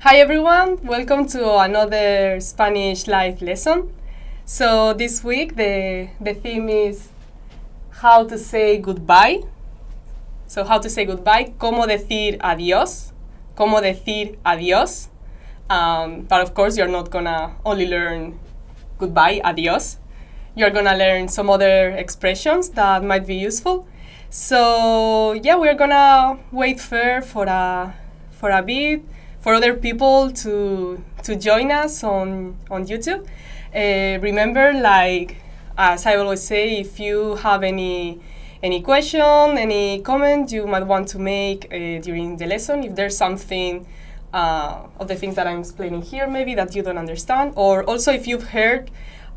Hi everyone, welcome to another Spanish live lesson. So this week the theme is how to say goodbye. So how to say goodbye, cómo decir adiós, cómo decir adiós. But of course you're not gonna only learn goodbye, adiós. You're gonna learn some other expressions that might be useful. So yeah, we're gonna wait for a bit for other people to join us on YouTube. Remember, like as I always say, if you have any question, any comment you might want to make during the lesson, if there's something of the things that I'm explaining here maybe that you don't understand, or also if you've heard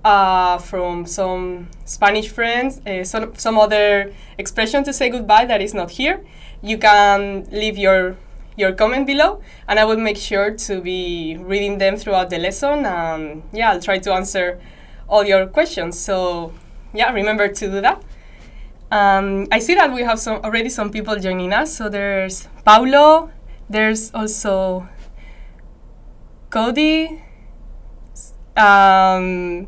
from some Spanish friends some other expression to say goodbye that is not here, you can leave your comment below, and I will make sure to be reading them throughout the lesson. Yeah, I'll try to answer all your questions. So yeah, remember to do that. I see that we have already some people joining us. So there's Paulo, there's also Cody. Yeah,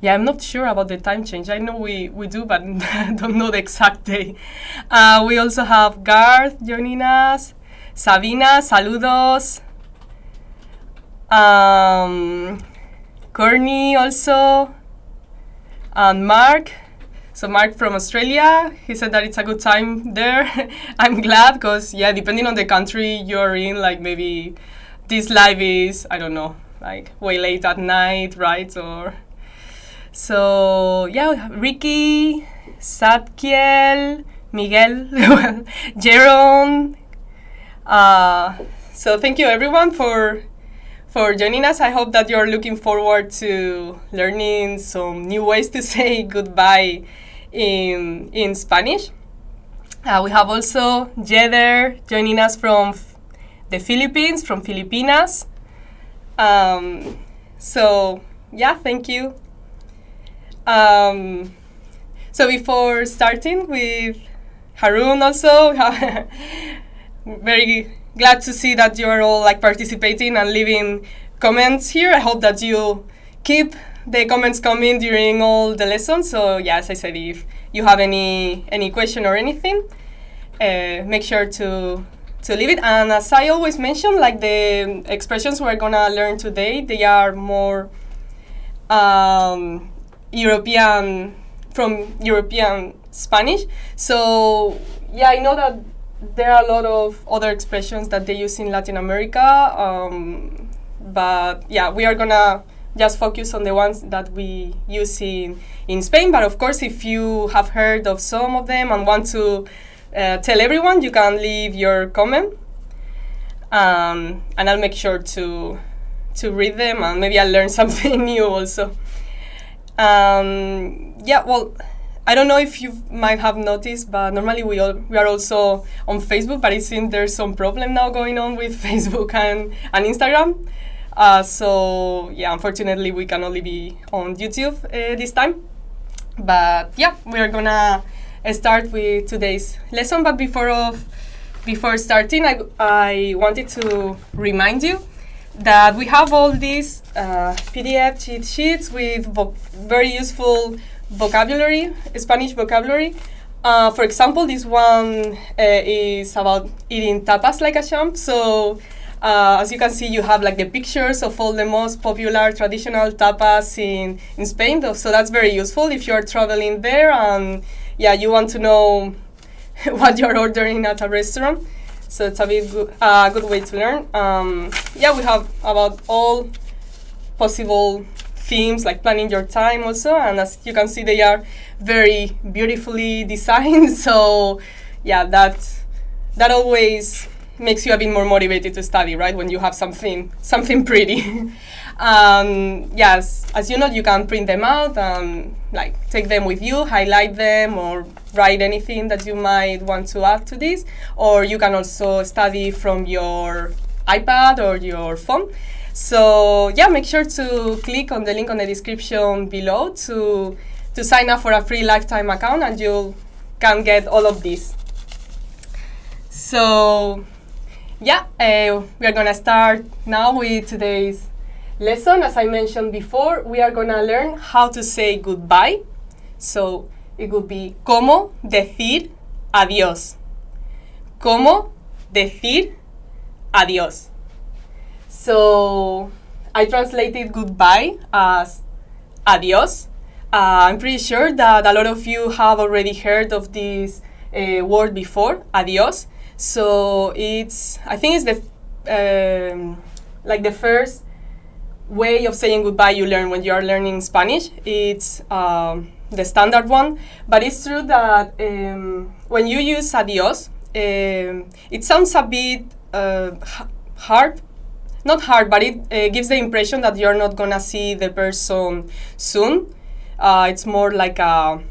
I'm not sure about the time change. I know we do, but I don't know the exact day. We also have Garth joining us. Sabina, saludos. Courtney also. And Mark. So Mark from Australia, he said that it's a good time there. I'm glad because, yeah, depending on the country you're in, like maybe this live is, I don't know, like way late at night, right? So yeah, Ricky, Satkiel, Miguel, Jeron. So thank you everyone for joining us. I hope that you're looking forward to learning some new ways to say goodbye in Spanish. We have also Jeder joining us from the Philippines, from Filipinas. So yeah, thank you. So before starting with Harun also, very glad to see that you are all like participating and leaving comments here. I hope that you keep the comments coming during all the lessons. So yeah, as I said, if you have any question or anything, make sure to leave it. And as I always mention, like the expressions we're gonna learn today, they are more European Spanish. So yeah, I know that there are a lot of other expressions that they use in Latin America, but yeah, we are gonna just focus on the ones that we use in Spain. But of course, if you have heard of some of them and want to tell everyone, you can leave your comment, and I'll make sure to read them, and maybe I'll learn something new also. Yeah, well, I don't know if you might have noticed, but normally we are also on Facebook, but it seems there's some problem now going on with Facebook and Instagram. So yeah, unfortunately we can only be on YouTube this time. But yeah, we are gonna start with today's lesson. But before starting, I wanted to remind you that we have all these PDF cheat sheets with very useful vocabulary, Spanish vocabulary. For example, this one is about eating tapas like a champ. So as you can see, you have like the pictures of all the most popular traditional tapas in Spain. So that's very useful if you're traveling there and yeah, you want to know what you're ordering at a restaurant. So it's a good way to learn. Yeah, we have about all possible themes, like planning your time also, and as you can see, they are very beautifully designed. So yeah, that always makes you a bit more motivated to study, right? When you have something pretty. Yes, as you know, you can print them out and like take them with you, highlight them, or write anything that you might want to add to this. Or you can also study from your iPad or your phone. So yeah, make sure to click on the link on the description below to sign up for a free lifetime account, and you can get all of this. So Yeah, we are gonna start now with today's lesson. As I mentioned before, we are gonna learn how to say goodbye. So it would be ¿Cómo decir adiós? ¿Cómo decir adiós? So I translated goodbye as adios. I'm pretty sure that a lot of you have already heard of this word before, adios. So I think it's the first way of saying goodbye you learn when you are learning Spanish. It's the standard one, but it's true that when you use adios, it sounds a bit hard. Not hard, but it gives the impression that you're not gonna see the person soon. It's more like a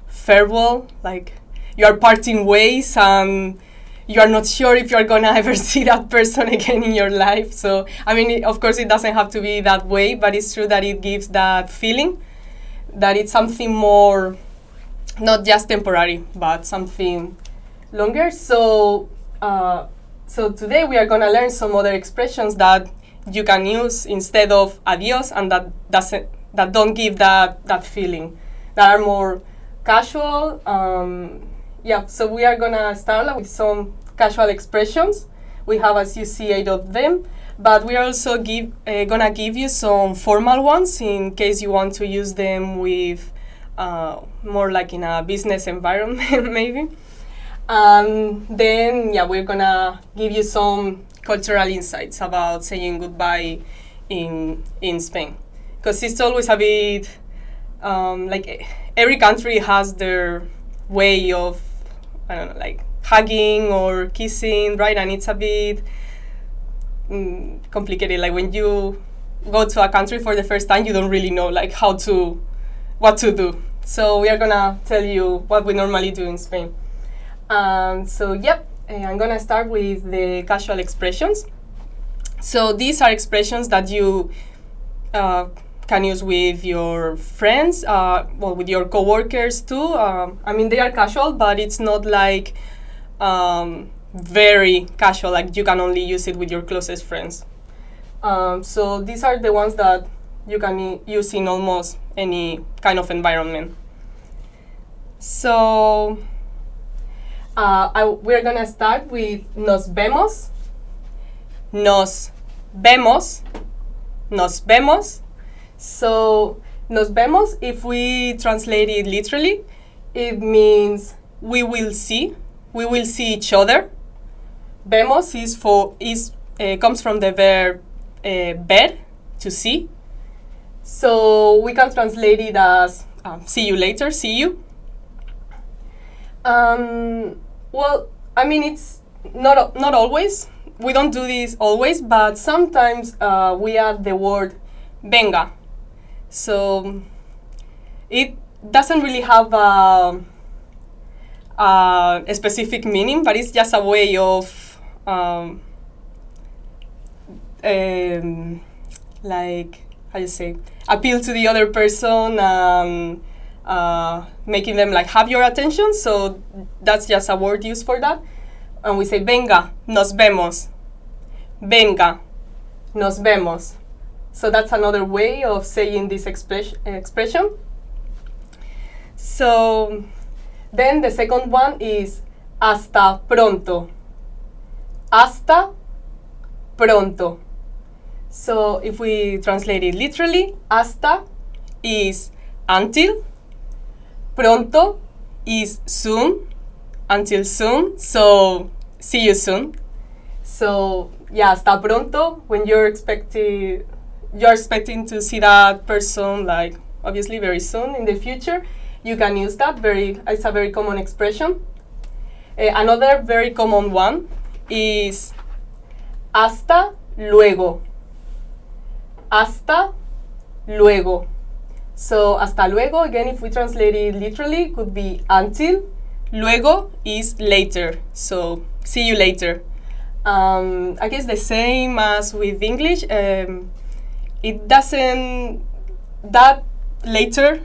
farewell, like you are parting ways and you are not sure if you're gonna ever see that person again in your life. So, I mean, of course, it doesn't have to be that way, but it's true that it gives that feeling that it's something more, not just temporary, but something longer. So today we are gonna learn some other expressions that you can use instead of adios, and that don't give that feeling, that are more casual. So we are gonna start with some casual expressions. We have, as you see, 8 of them, but we are also gonna give you some formal ones in case you want to use them with more like in a business environment, maybe. And then, we're gonna give you some cultural insights about saying goodbye in Spain, because it's always a bit like every country has their way of, I don't know, like hugging or kissing, right? And it's a bit complicated. Like when you go to a country for the first time, you don't really know like what to do. So we are gonna tell you what we normally do in Spain. I'm gonna start with the casual expressions. So these are expressions that you can use with your friends, with your coworkers too. I mean, they are casual, but it's not like very casual, like you can only use it with your closest friends. So these are the ones that you can use in almost any kind of environment. So we're gonna start with nos vemos. Nos vemos. Nos vemos. So nos vemos, if we translate it literally, it means we will see each other. Vemos comes from the verb ver, to see. So we can translate it as see you later, see you. Well, I mean, it's not always. We don't do this always, but sometimes we add the word venga. So it doesn't really have a specific meaning, but it's just a way of like, how do you say, appeal to the other person and making them like have your attention. So that's just a word used for that. And we say venga, nos vemos. Venga, nos vemos. So that's another way of saying this expression. So then the second one is hasta pronto. Hasta pronto. So if we translate it literally, hasta is until, pronto is soon, until soon, so see you soon. So hasta pronto, when you're expecting to see that person, like obviously very soon in the future, you can use that. It's a very common expression. Another very common one is hasta luego. Hasta luego. So hasta luego, again, if we translate it literally, could be until. Luego is later, so see you later. I guess the same as with English. It doesn't, that later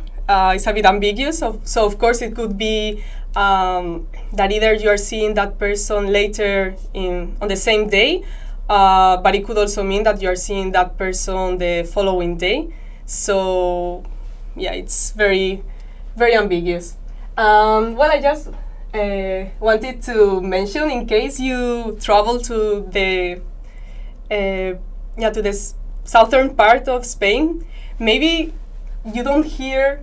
is a bit ambiguous. So of course it could be that either you are seeing that person later on the same day, but it could also mean that you are seeing that person the following day. So yeah, it's very, very ambiguous. Well, I just wanted to mention, in case you travel to the to this southern part of Spain, maybe you don't hear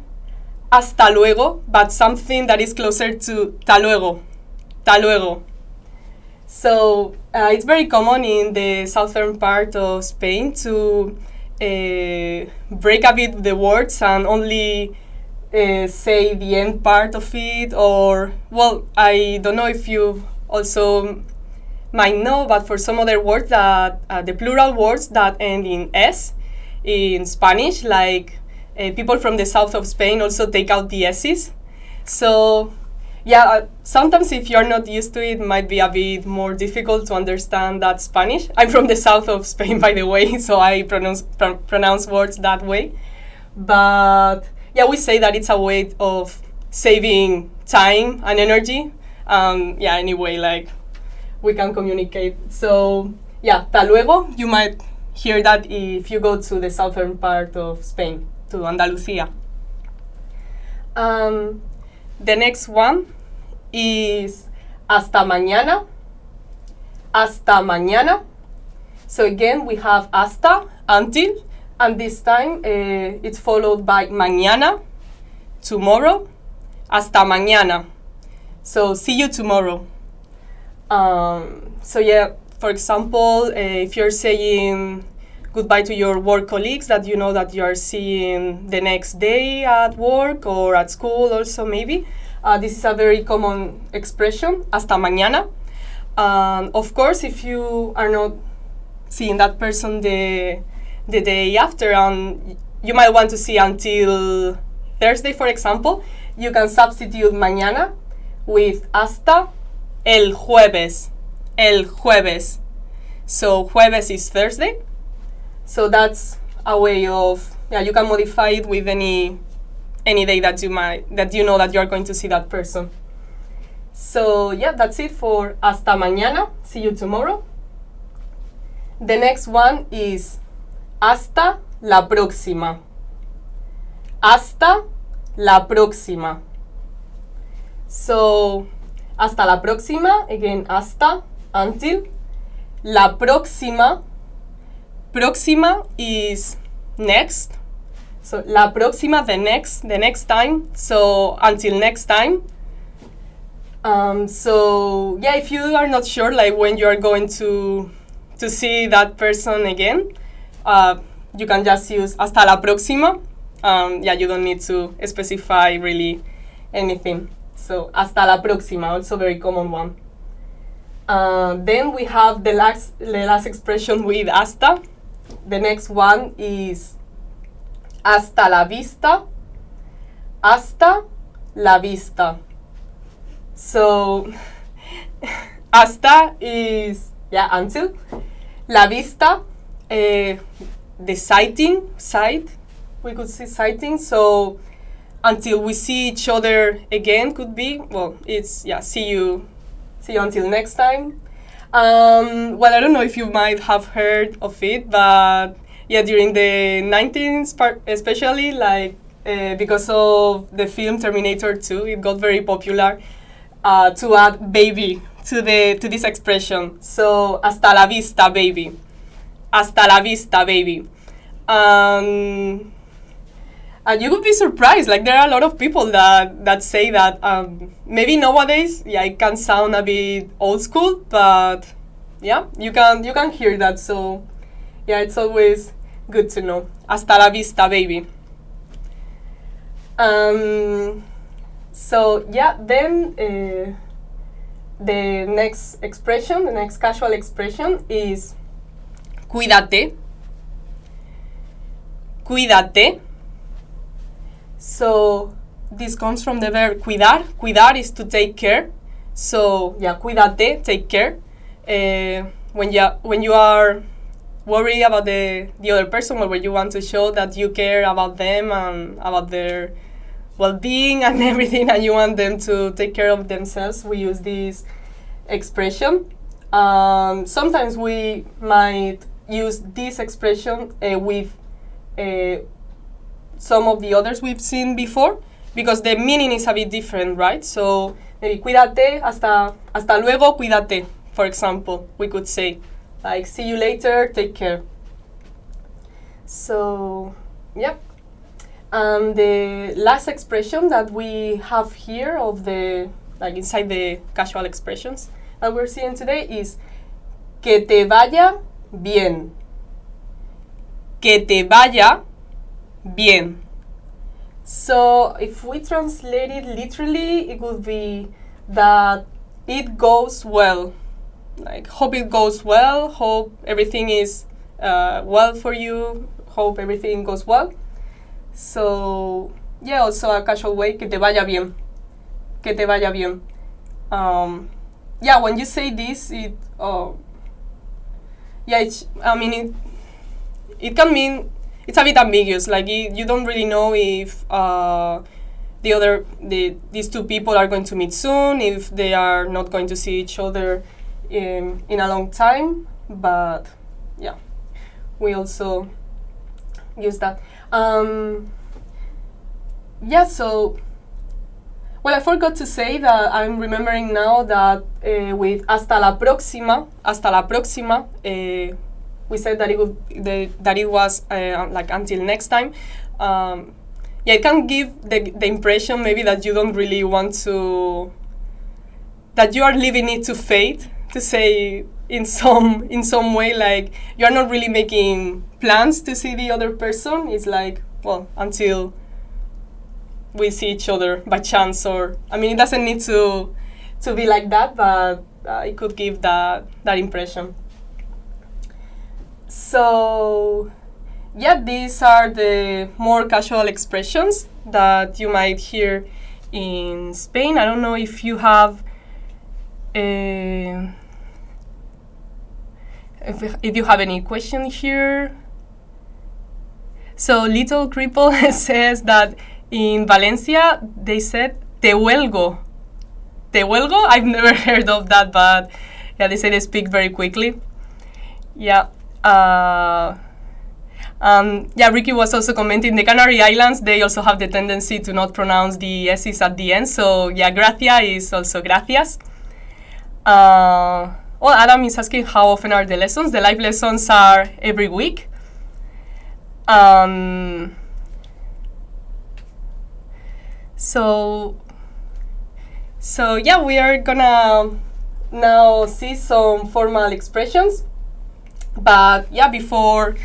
hasta luego, but something that is closer to ta luego, ta luego. So it's very common in the southern part of Spain to break a bit the words and only say the end part of it, or, well, I don't know if you also might know, but for some other words that the plural words that end in s in Spanish, like people from the south of Spain also take out the s's. So yeah, sometimes if you're not used to it, might be a bit more difficult to understand that Spanish. I'm from the south of Spain, by the way, so I pronounce words that way. But yeah, we say that it's a way of saving time and energy. Yeah, anyway, like, we can communicate. So yeah, ta luego, you might hear that if you go to the southern part of Spain, to Andalusia. The next one is hasta mañana. Hasta mañana. So again, we have hasta, until, and this time it's followed by mañana, tomorrow. Hasta mañana. So see you tomorrow. So yeah, for example, if you're saying goodbye to your work colleagues that you know that you are seeing the next day at work or at school also, maybe, this is a very common expression, hasta mañana. Of course, if you are not seeing that person the day after, and you might want to see until Thursday, for example, you can substitute mañana with hasta el jueves. El jueves. So jueves is Thursday. So that's a way of, yeah, you can modify it with any day that you know that you are going to see that person. So yeah, that's it for hasta mañana. See you tomorrow. The next one is hasta la próxima. Hasta la próxima. So hasta la próxima, again, hasta, until. La próxima. Próxima is next. So la próxima, the next time. So until next time. So yeah, if you are not sure, like, when you are going to see that person again, you can just use hasta la próxima. Yeah, you don't need to specify really anything. So hasta la próxima, also very common one. Then we have the last expression with hasta. The next one is hasta la vista. Hasta la vista. So hasta is, yeah, until. La vista, the sight, we could see sighting. So until we see each other again could be, well, it's, yeah, see you until next time. Well, I don't know if you might have heard of it, but yeah, during the 19th, especially, like, because of the film Terminator 2, it got very popular to add baby to this expression. So hasta la vista, baby. Hasta la vista, baby. And you would be surprised, like, there are a lot of people that say that. Maybe nowadays, yeah, it can sound a bit old school, but yeah, you can hear that. So yeah, it's always good to know. Hasta la vista, baby. So yeah, then the next expression, the next casual expression is cuídate. Cuídate. So this comes from the verb cuidar. Cuidar is to take care. So yeah, cuídate, take care. When you are worried about the other person, or when you want to show that you care about them and about their well-being and everything, and you want them to take care of themselves, we use this expression. Sometimes we might use this expression with some of the others we've seen before, because the meaning is a bit different, right? So maybe cuídate, hasta luego, cuídate, for example, we could say, like, see you later, take care. So, yeah. And the last expression that we have here of the, like, inside the casual expressions that we're seeing today is que te vaya bien. Que te vaya bien. So if we translate it literally, it would be that it goes well. Like, hope it goes well, hope everything is well for you, hope everything goes well. So, yeah, also a casual way, que te vaya bien. Que te vaya bien. Yeah, when you say this, it can mean, it's a bit ambiguous. Like, you don't really know if these two people are going to meet soon, if they are not going to see each other in a long time. But yeah, we also use that. Yeah, so, well, I forgot to say that I'm remembering now that with hasta la próxima, we said that it was like until next time. Yeah, it can give the impression maybe that you don't really want to, that you are leaving it to fate, to say in some way, like you're not really making plans to see the other person. It's like, well, until we see each other by chance, or, I mean, it doesn't need to be like that, but it could give that impression. So, yeah, these are the more casual expressions that you might hear in Spain. I don't know if you have if you have any question here. So Little Cripple says that in Valencia they said te huelgo. Te huelgo? I've never heard of that, but yeah, they say they speak very quickly. Yeah. Yeah, Ricky was also commenting the Canary Islands, they also have the tendency to not pronounce the S's at the end. So yeah, gracia is also gracias. Well, Adam is asking how often are the lessons. The live lessons are every week. So yeah, we are gonna now see some formal expressions. But yeah, before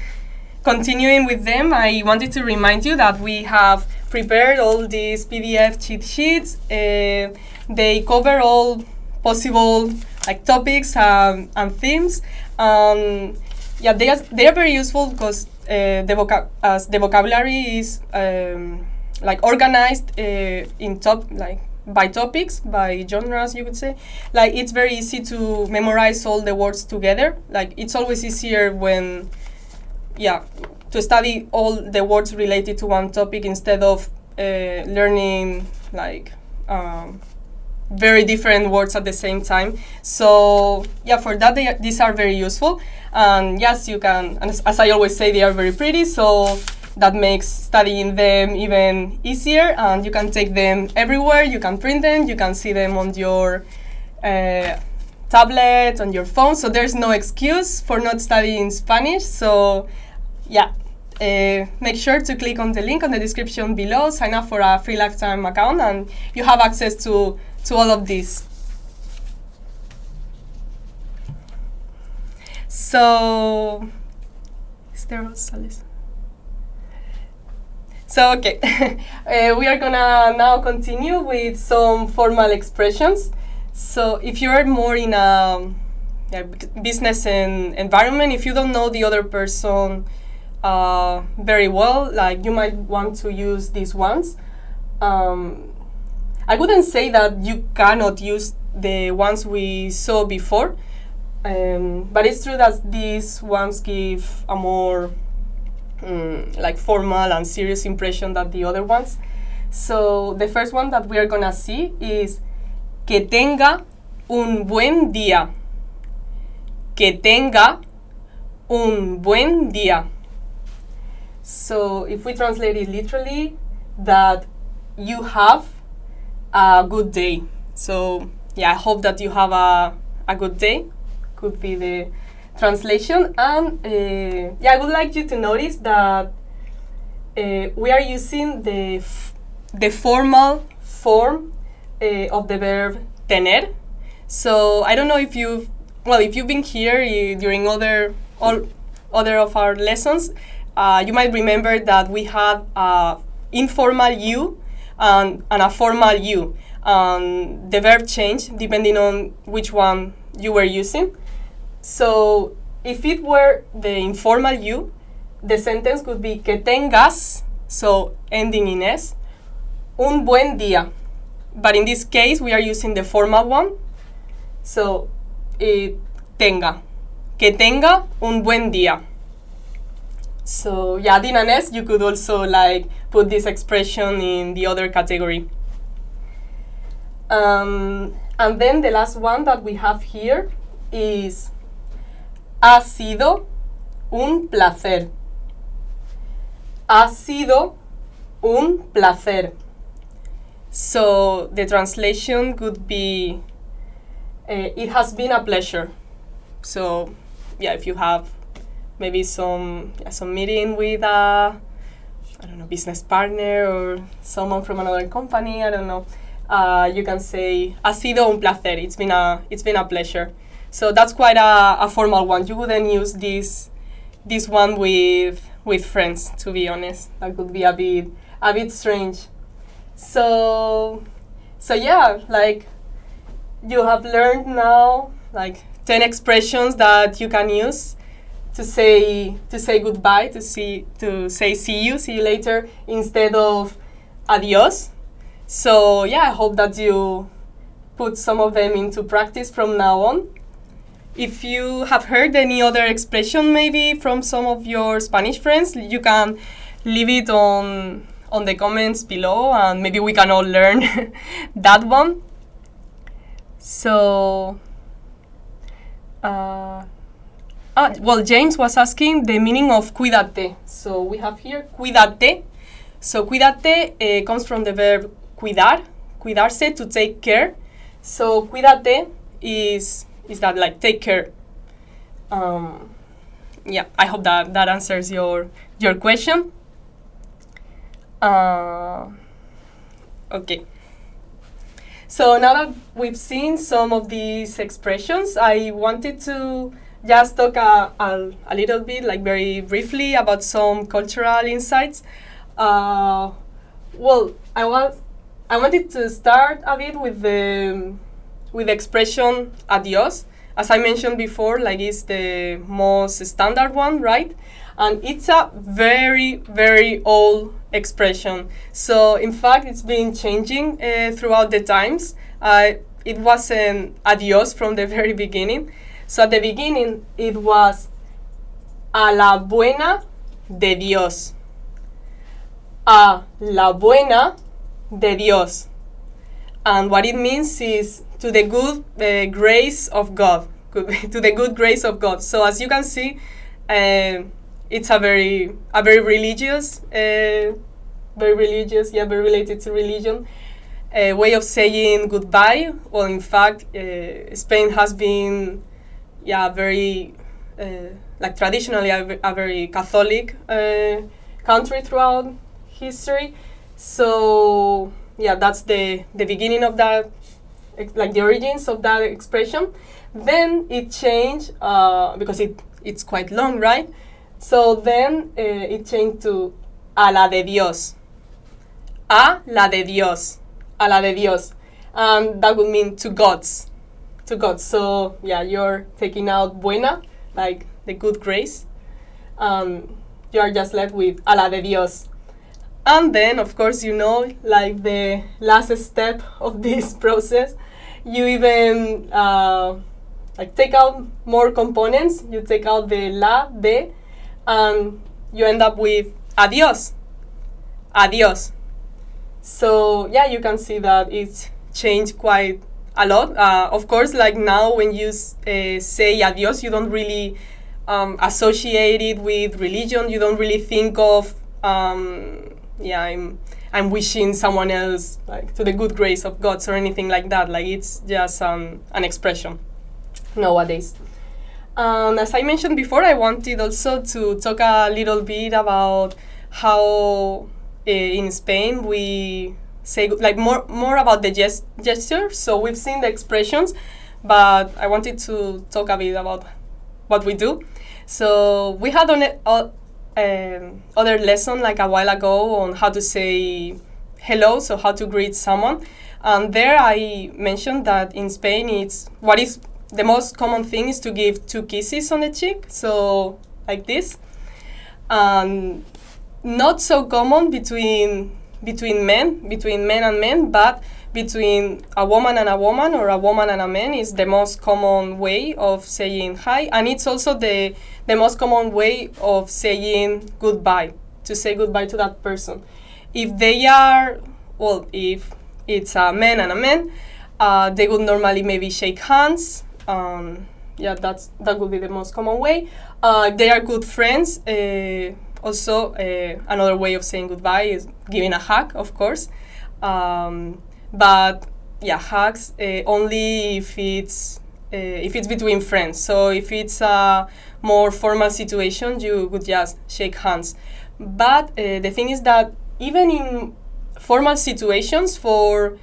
continuing with them, I wanted to remind you that we have prepared all these PDF cheat sheets. They cover all possible like topics and themes. Yeah, they are very useful because the vocabulary is like organized by topics, by genres, you could say. Like, it's very easy to memorize all the words together. Like, it's always easier when, yeah, to study all the words related to one topic instead of learning like very different words at the same time. So yeah, for that these are very useful. And yes, you can, and as I always say, they are very pretty, so that makes studying them even easier, and you can take them everywhere, you can print them, you can see them on your tablet, on your phone, so there's no excuse for not studying Spanish. So yeah, make sure to click on the link on the description below, sign up for a free lifetime account, and you have access to all of this. So, is there also list? So, okay, we are gonna now continue with some formal expressions. So, if you are more in a business environment, if you don't know the other person very well, like, you might want to use these ones. I wouldn't say that you cannot use the ones we saw before, but it's true that these ones give a more like formal and serious impression than the other ones. So the first one that we are gonna see is que tenga un buen día. Que tenga un buen día. So if we translate it literally, that you have a good day. So yeah, I hope that you have a good day. Could be the translation. And yeah, I would like you to notice that we are using the formal form of the verb tener. So I don't know if you've been here during other of our lessons, you might remember that we had informal you and a formal you. The verb changed depending on which one you were using. So if it were the informal you, the sentence could be que tengas, so ending in s, un buen día. But in this case, we are using the formal one. So, tenga. Que tenga un buen día. So, yeah, adding an s, you could also put this expression in the other category. And then the last one that we have here is ha sido un placer. Ha sido un placer. So the translation could be it has been a pleasure. So yeah, if you have maybe some meeting with a business partner or someone from another company, I don't know, you can say ha sido un placer. It's been a pleasure. So that's quite a formal one. You wouldn't use this one with friends, to be honest. That could be a bit strange. So yeah, you have learned now 10 expressions that you can use to say goodbye, to say see you later instead of adios. So yeah, I hope that you put some of them into practice from now on. If you have heard any other expression maybe from some of your Spanish friends, you can leave it on the comments below, and maybe we can all learn that one. So, James was asking the meaning of cuídate. So we have here cuídate. So cuídate comes from the verb cuidar, cuidarse, to take care. So cuídate is that take care. Yeah, I hope that answers your question. Okay. So now that we've seen some of these expressions, I wanted to just talk a little bit, very briefly, about some cultural insights. I wanted to start a bit with the expression adios. As I mentioned before, it's the most standard one, right? And it's a very, very old expression. So in fact, it's been changing throughout the times. It wasn't adios from the very beginning. So at the beginning, it was a la buena de Dios. A la buena de Dios. And what it means is to the good grace of God. To the good grace of God. So as you can see, it's a very religious, very related to religion, way of saying goodbye. Well, in fact, Spain has been, very, traditionally a very Catholic country throughout history. So yeah, that's the beginning of that, the origins of that expression. Then it changed because it's quite long, right? So then it changed to a la de Dios. A la de Dios. A la de Dios. And that would mean to God's. To God. So yeah, you're taking out buena, the good grace. You are just left with a la de Dios. And then, of course, the last step of this process, you even take out more components. You take out the la, de, and you end up with adios. Adios. So yeah, you can see that it's changed quite a lot. Of course, like now when you say adios, you don't really associate it with religion. You don't really think of yeah, I'm wishing someone else like to the good grace of God or anything like that. Like it's just an expression nowadays. As I mentioned before, I wanted also to talk a little bit about how in Spain we say like more about the gesture. So we've seen the expressions, but I wanted to talk a bit about what we do. So we had other lesson like a while ago on how to say hello, so how to greet someone. And there I mentioned that in Spain what is the most common thing is to give 2 kisses on the cheek, so like this. Not so common between men and men, but between a woman and a woman or a woman and a man is the most common way of saying hi, and it's also the most common way of saying goodbye, to say goodbye to that person. If it's a man and a man, they would normally maybe shake hands. Yeah, that would be the most common way. If they are good friends, also another way of saying goodbye is giving a hug, of course. But yeah, hugs only if it's between friends. So if it's a more formal situation, you would just shake hands. But the thing is that even in formal situations, for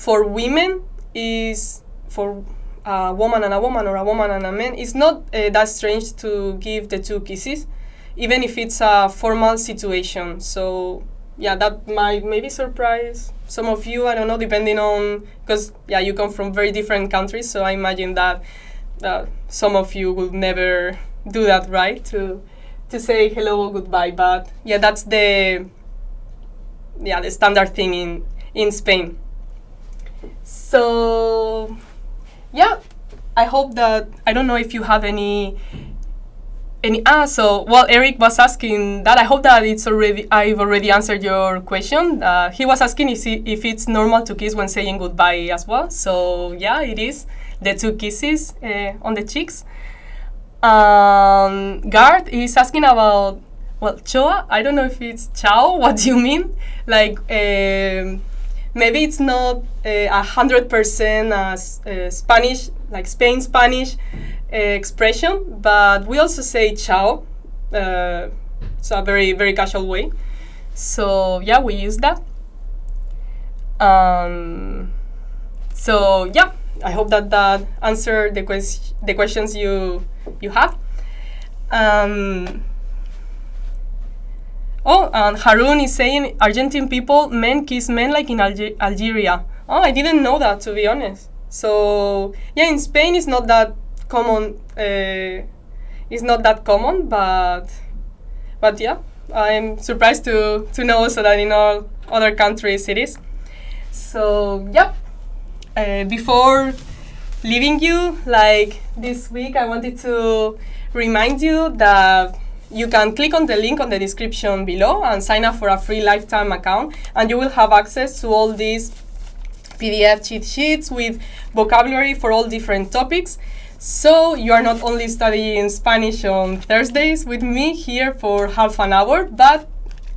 women, is for a woman and a woman or a woman and a man, it's not that strange to give the 2 kisses, even if it's a formal situation. So yeah, that might maybe surprise some of you, I don't know, depending on, because yeah, you come from very different countries, so I imagine that some of you would never do that, right, to say hello or goodbye. But yeah, that's the standard thing in Spain. So yeah, I hope that, I don't know if you have any so well, Eric was asking that. I hope that I've already answered your question. He was asking if it's normal to kiss when saying goodbye as well. So yeah, it is, the 2 kisses on the cheeks. Gard is asking about, well, choa. I don't know if it's ciao. What do you mean? Like maybe it's not 100% as Spanish, like Spain Spanish expression, but we also say ciao. It's a very, very casual way. So yeah, we use that. So yeah, I hope that answered the questions you have. And Harun is saying Argentine people, men kiss men like in Algeria. Oh, I didn't know that, to be honest. So yeah, in Spain it's not that common. But yeah, I'm surprised to know also that in all other countries it is. So yeah, before leaving you, like this week, I wanted to remind you that you can click on the link on the description below and sign up for a free lifetime account, and you will have access to all these PDF cheat sheets with vocabulary for all different topics. So you are not only studying Spanish on Thursdays with me here for half an hour, but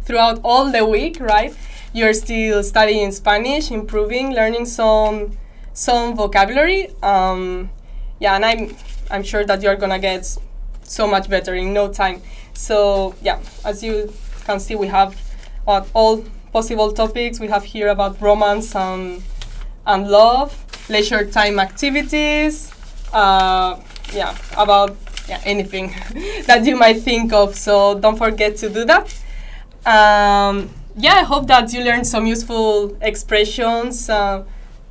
throughout all the week, right? You're still studying Spanish, improving, learning some vocabulary. Yeah, and I'm sure that you're gonna get so much better in no time. So yeah, as you can see, we have all possible topics. We have here about romance and love, leisure time activities, about anything that you might think of. So don't forget to do that. I hope that you learned some useful expressions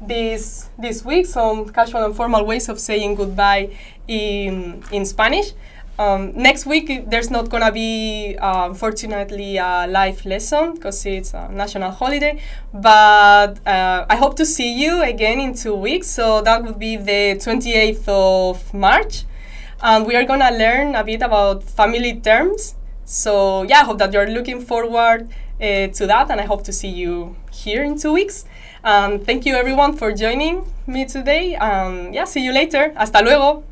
this week, some casual and formal ways of saying goodbye in Spanish. Next week, there's not going to be, unfortunately, a live lesson because it's a national holiday. But I hope to see you again in 2 weeks. So that would be the 28th of March. And we are going to learn a bit about family terms. So yeah, I hope that you're looking forward to that, and I hope to see you here in 2 weeks. Thank you everyone for joining me today. Yeah, see you later. Hasta luego.